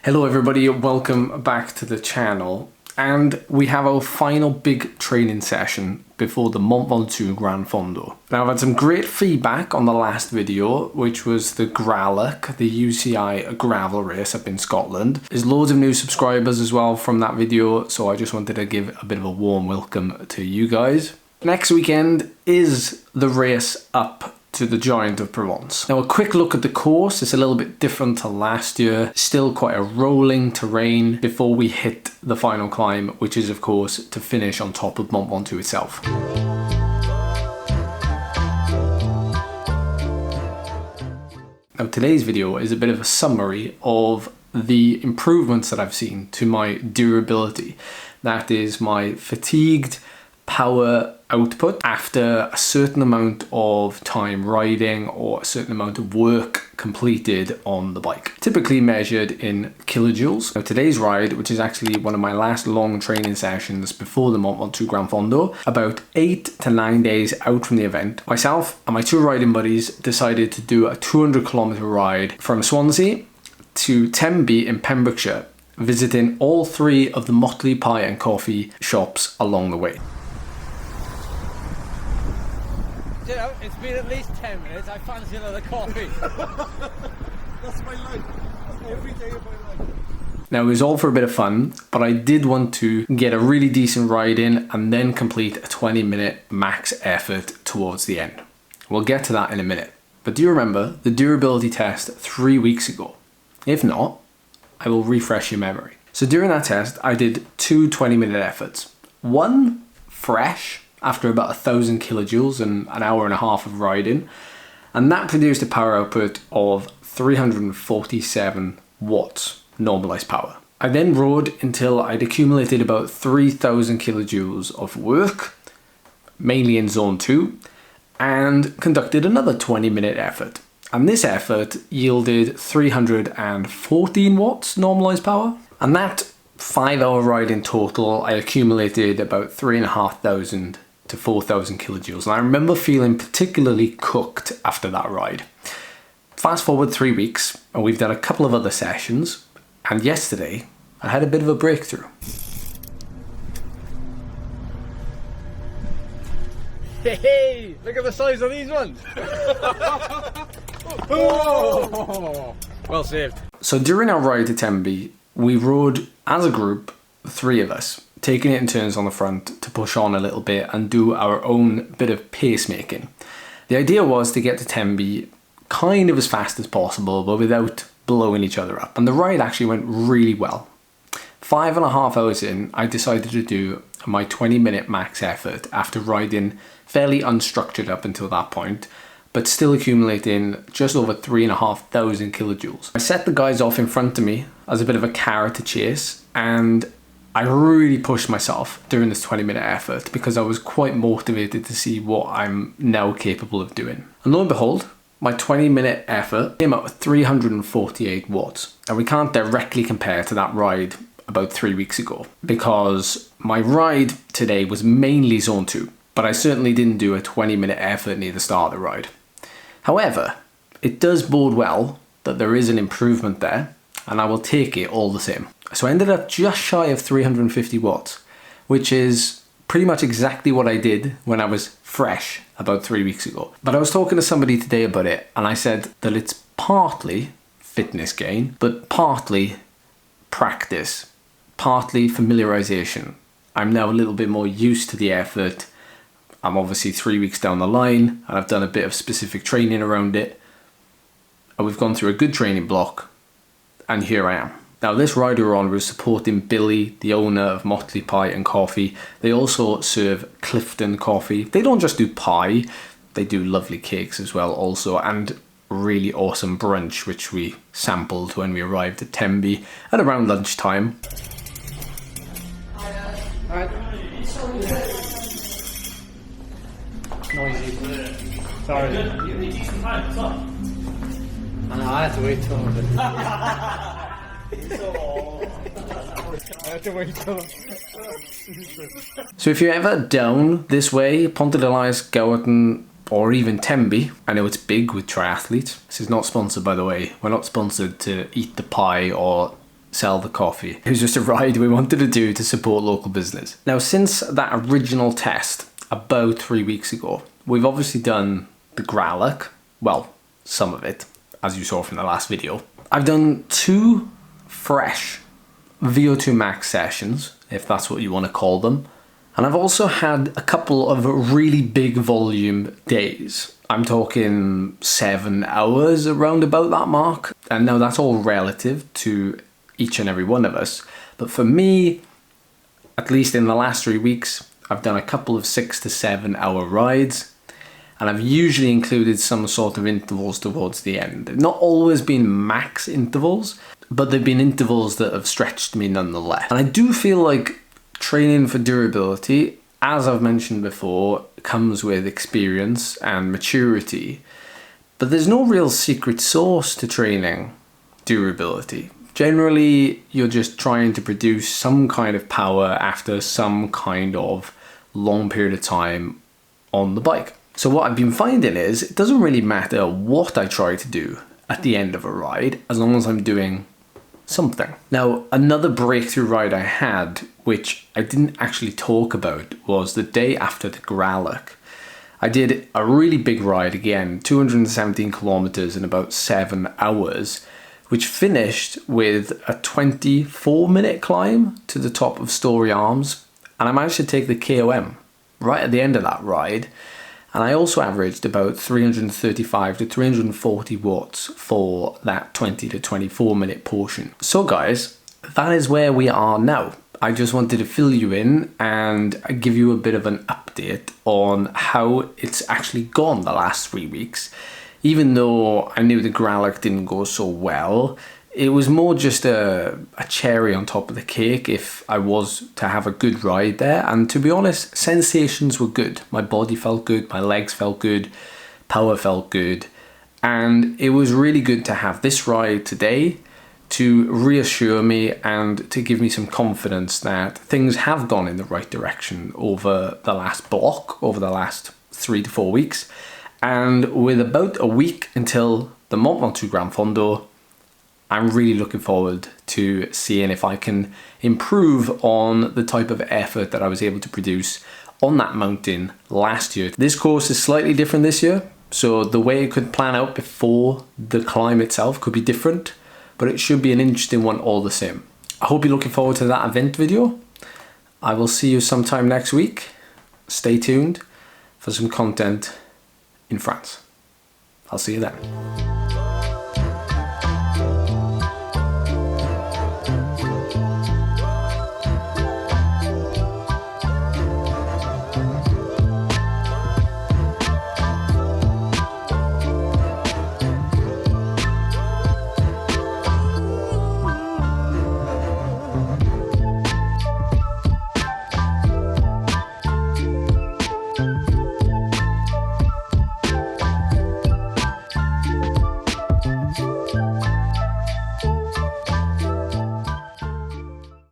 Hello everybody, welcome back to the channel, and we have our final big training session before the Mont Ventoux Gran Fondo. Now I've had some great feedback on the last video, which was the Laverack, the UCI gravel race up in Scotland. There's loads of new subscribers as well from that video, so I just wanted to give a bit of a warm welcome to you guys. Next weekend is the race up to the Giant of Provence. Now a quick look at the course. It's a little bit different to last year. Still quite a rolling terrain before we hit the final climb, which is of course to finish on top of Mont Ventoux itself. Now today's video is a bit of a summary of the improvements that I've seen to my durability. That is my fatigued power output after a certain amount of time riding or a certain amount of work completed on the bike, typically measured in kilojoules. Now today's ride, which is actually one of my last long training sessions before the Mont Ventoux Gran Fondo, about 8 to 9 days out from the event, myself and my two riding buddies decided to do a 200-kilometer ride from Swansea to Tenby in Pembrokeshire, visiting all three of the Motley Pie and Coffee shops along the way. You know, it's been at least 10 minutes. I fancy another coffee. That's my life. That's every day of my life. Now it was all for a bit of fun, but I did want to get a really decent ride in and then complete a 20-minute max effort towards the end. We'll get to that in a minute. But do you remember the durability test 3 weeks ago? If not, I will refresh your memory. So during that test, I did two 20-minute efforts. One fresh, after about 1,000 kilojoules and an hour and a half of riding, and that produced a power output of 347 watts normalized power. I then rode until I'd accumulated about 3,000 kilojoules of work, mainly in zone 2, and conducted another 20-minute effort. And this effort yielded 314 watts normalized power, and that 5-hour ride in total, I accumulated about 3,500 to 4,000 kilojoules. And I remember feeling particularly cooked after that ride. Fast forward 3 weeks, and we've done a couple of other sessions, and yesterday I had a bit of a breakthrough. Hey, look at the size of these ones. Oh, well saved. So during our ride to Tenby, we rode as a group, 3 of us, taking it in turns on the front to push on a little bit and do our own bit of pacemaking. The idea was to get to Tenby kind of as fast as possible, but without blowing each other up. And the ride actually went really well. 5.5 hours in, I decided to do my 20-minute max effort after riding fairly unstructured up until that point, but still accumulating just over 3,500 kilojoules. I set the guys off in front of me as a bit of a carrot to chase, and I really pushed myself during this 20-minute effort because I was quite motivated to see what I'm now capable of doing. And lo and behold, my 20-minute effort came out with 348 watts. And we can't directly compare to that ride about 3 weeks ago because my ride today was mainly zone 2, but I certainly didn't do a 20-minute effort near the start of the ride. However, it does bode well that there is an improvement there, and I will take it all the same. So I ended up just shy of 350 watts, which is pretty much exactly what I did when I was fresh about 3 weeks ago. But I was talking to somebody today about it, and I said that it's partly fitness gain, but partly practice, partly familiarization. I'm now a little bit more used to the effort. I'm obviously 3 weeks down the line, and I've done a bit of specific training around it. And we've gone through a good training block, and here I am. Now this ride we're on, we're supporting Billy, the owner of Motley Pie and Coffee. They also serve Clifton coffee. They don't just do pie, they do lovely cakes as well also, and really awesome brunch, which we sampled when we arrived at Tenby at around lunchtime. Noisy. Sorry. You need decent time, what's up? I know, I had to wait till So if you're ever down this way, Ponte de Lais, Gowerton, or even Tenby, I know it's big with triathletes. This is not sponsored, by the way. We're not sponsored to eat the pie or sell the coffee. It was just a ride we wanted to do to support local business. Now, since that original test about 3 weeks ago, we've obviously done the Laverack, well, some of it, as you saw from the last video. I've done 2 fresh VO2 max sessions, if that's what you want to call them. And I've also had a couple of really big volume days. I'm talking 7 hours around about that mark. And now that's all relative to each and every one of us. But for me, at least in the last 3 weeks, I've done a couple of 6 to 7 hour rides. And I've usually included some sort of intervals towards the end. They've not always been max intervals, but they've been intervals that have stretched me nonetheless. And I do feel like training for durability, as I've mentioned before, comes with experience and maturity. But there's no real secret sauce to training durability. Generally, you're just trying to produce some kind of power after some kind of long period of time on the bike. So what I've been finding is it doesn't really matter what I try to do at the end of a ride, as long as I'm doing something. Now, another breakthrough ride I had, which I didn't actually talk about, was the day after the Laverack. I did a really big ride again, 217 kilometers in about 7 hours, which finished with a 24-minute climb to the top of Story Arms. And I managed to take the KOM right at the end of that ride. And I also averaged about 335 to 340 watts for that 20 to 24 minute portion. So guys, that is where we are now. I just wanted to fill you in and give you a bit of an update on how it's actually gone the last 3 weeks. Even though I knew the Laverack didn't go so well, it was more just a cherry on top of the cake if I was to have a good ride there. And to be honest, sensations were good. My body felt good, my legs felt good, power felt good. And it was really good to have this ride today to reassure me and to give me some confidence that things have gone in the right direction over the last block, over the last 3 to 4 weeks. And with about a week until the Mont Ventoux Gran Fondo, I'm really looking forward to seeing if I can improve on the type of effort that I was able to produce on that mountain last year. This course is slightly different this year, so the way it could plan out before the climb itself could be different, but it should be an interesting one all the same. I hope you're looking forward to that event video. I will see you sometime next week. Stay tuned for some content in France. I'll see you then.